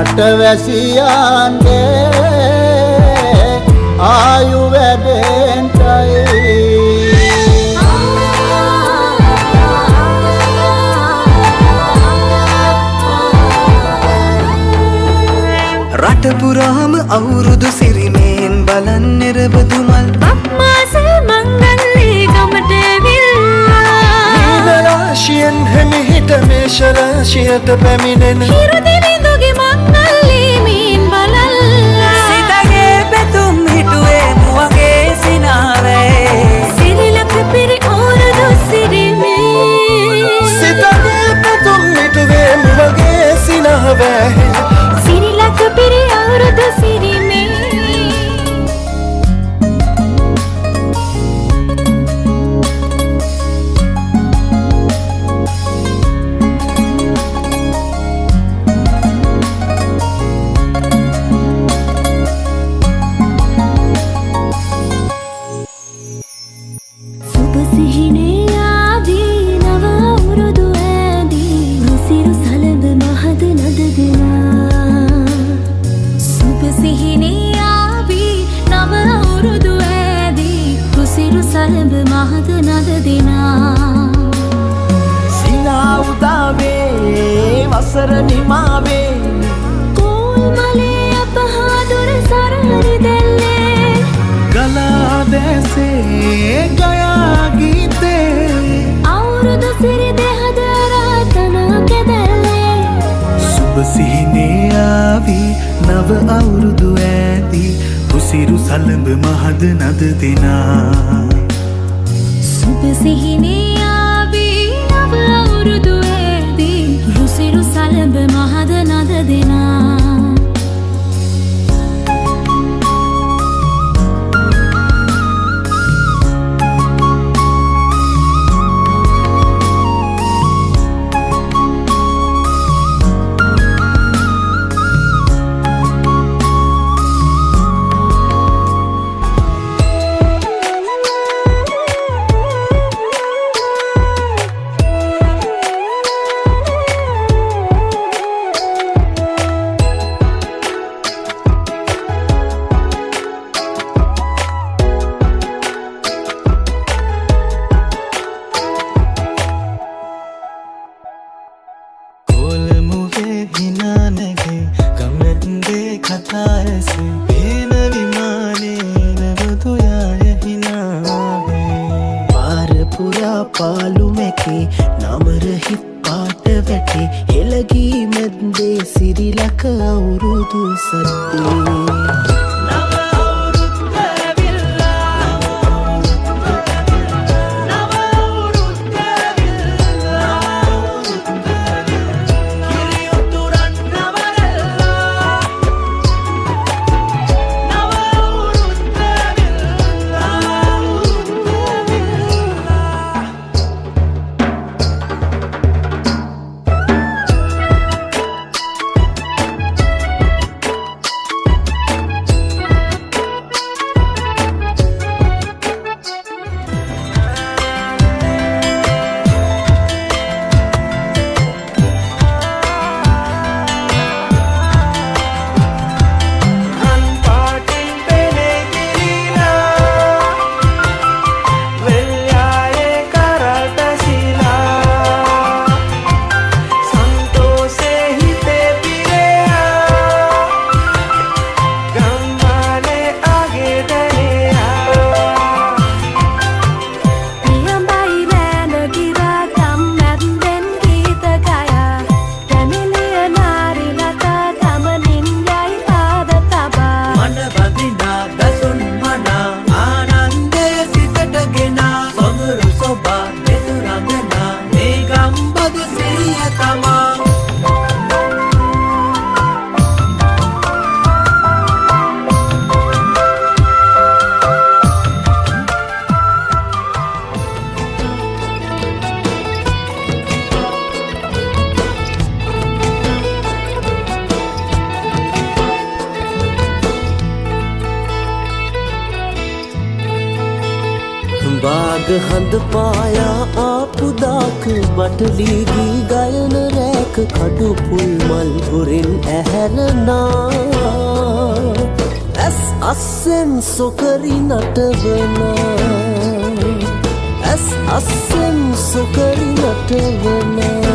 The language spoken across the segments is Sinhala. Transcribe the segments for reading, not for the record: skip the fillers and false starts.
රටවැසියන්ගේ ආයු වැඩෙන්ටයි රට පුරාම අවුරුදු සිරිමේන් බලන් නිරබදු මල් අප්මාස මංගල්ලේ ගමට ඇවිල්ලා රාශියෙන් හිමිහිට මේෂ රාශියට පැමිණෙන හිරු දිවිඳුගේ මංගල්ලේ මීන් බලල්ලා සිතගේ පැතුම් හිටුවේ මුවගේ සිනාවේ සිරිලක පිරි ඕරුදු සිරිමේ සිතගේ පැතුම් හිටුවේ මුවගේ සිනාවේ සිරිලක පිරි අවුරුදු සිරිමේ සුබ සිහිනේ ආදී නව අවුරුදු ඇදී රුසිරු සලඹ මහද නද දෙනා සුබ සිහිනේ ආදී නව අවුරුදු ඇදී රුසිරු සලඹ මහද නද දෙනා සිනා උදාවේ වසර නිමාවේ කෝල් මලේ අපහාදුර සරහරි දැල්ලේ ගලා දැසේ ගයා ගීතේ අවුරුදු සිරි දෙහද රාතන කැදැල්ලේ සුබ සිහිනේ ආවී නව අවුරුදු ඇදී කුසිරු සලඹ මහද නද දෙනා සුබ සිහිනේ ආවේ නව අවුරුදු ඇදී රුසිරු සලඹ මහද නද දෙනා පාලු මැකේ නමරහි පාට වැටේ හෙළගී මැද්දේ සිරිලක අවුරුදු සද්දේ මග හඳ පායා ආපු දාක බටලීගී ගයන රෑක කඩු පුල් මල් හොරෙන් ඇහැරනා ඇස් අස්සෙන් සොකරි නටවනා ඇස් අස්සෙන් සොකරි නටවනා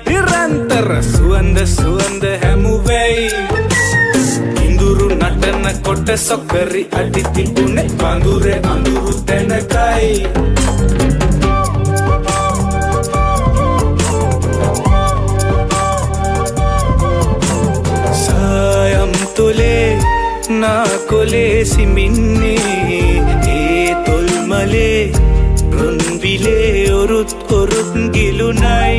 නිරන්තර සුවඳ සුවඳ හැමුවෙයි ඉඳුරු නටන කොට සොකරි අඩි තිබුණේ වඳුරේ අඳුරු තැනකයි සායම් තුලේ නාකොලේ සිමින්නේ ඒ තොල්මලේ රුන්විලේ ඔරුත් ඔරුත් ගිලුනයි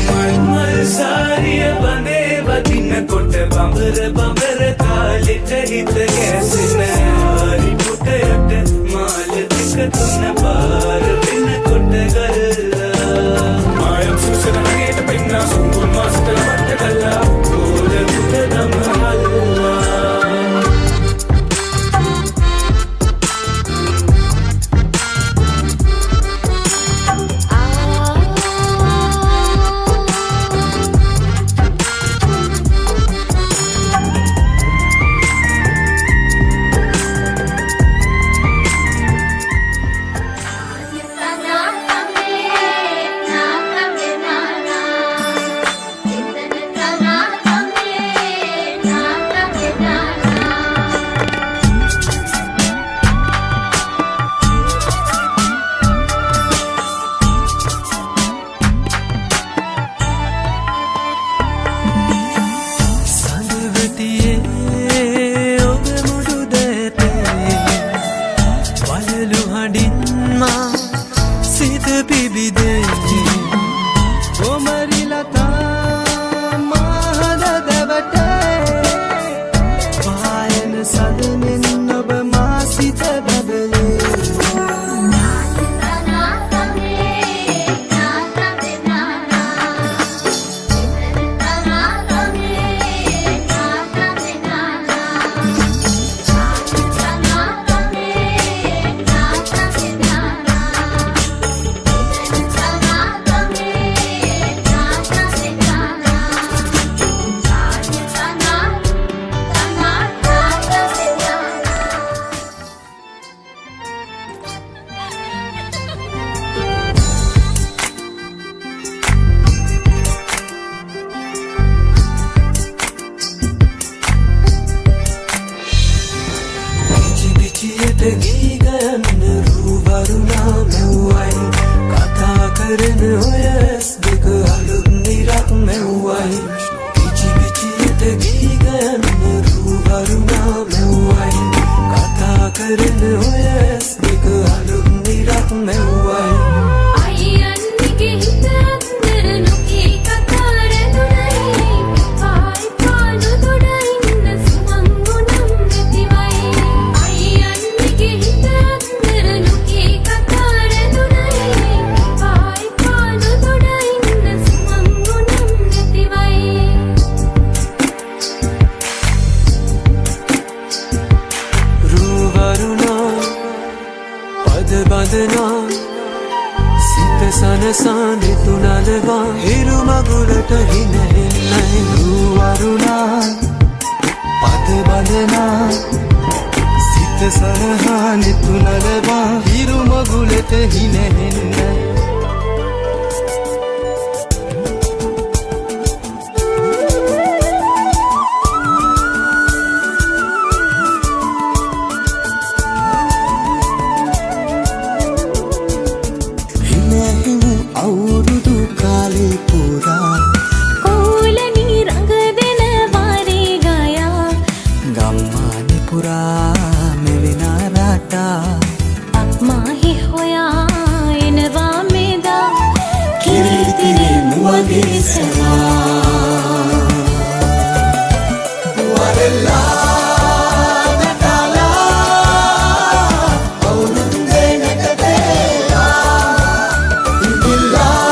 මල්මල් සාරිය බඳේ වදින කොට බඹර බඹර කාලෙට හිත ගැසෙන හරි පුටයට මාල දෙක තුන පාර වෙන කොට ගල්ලා මායම් සුසන නගේට පෙන්නා සුඹුල් මාස්තර වට ගල්ලා ඕල පුට දමහල්ලා අවුරුදු කාලෙ සවා වරලා නටලා අවුරුද්දේ නැකතේලා ඉඳිලා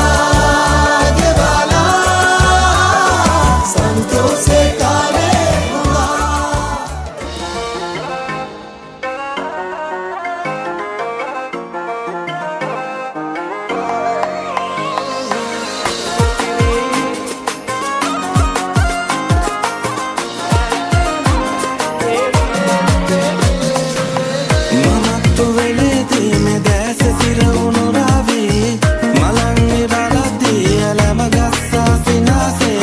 ගෙවලා සන්තෝෂේ කාලේ මුලා මමත්තු වෙලේදී මේ දැස සිරවුණු රාවේ මලන් ඉරලදී ඇලම ගස්සා සිනාසේ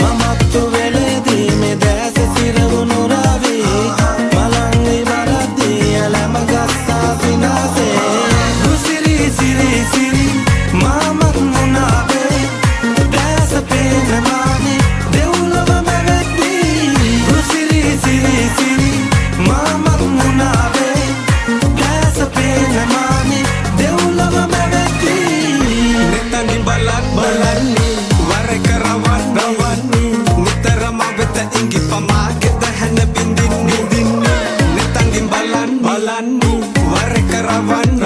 මමත්තු වෙලේදී මේ දැස සිරවුණු රාවේ මලන් ඉරලදී ඇලම ගස්සා සිනාසේ රුසිරි සිරි සිරි මාමක් මුනාවේ දැස පේන මානේ දෙවුලම මැවැත්දී රුසිරි සිරි සිරි මාමක් මුනාවේ දැස පේන මානේ දෙවුලම මැවැත්දී නිතනි බලන්නේ වර කරවන් රවන්නේ නිතරම වෙත ඉඟි පමාගේ දහන බින්දින්නේ නිතනි බලන්නේ වර කරවන්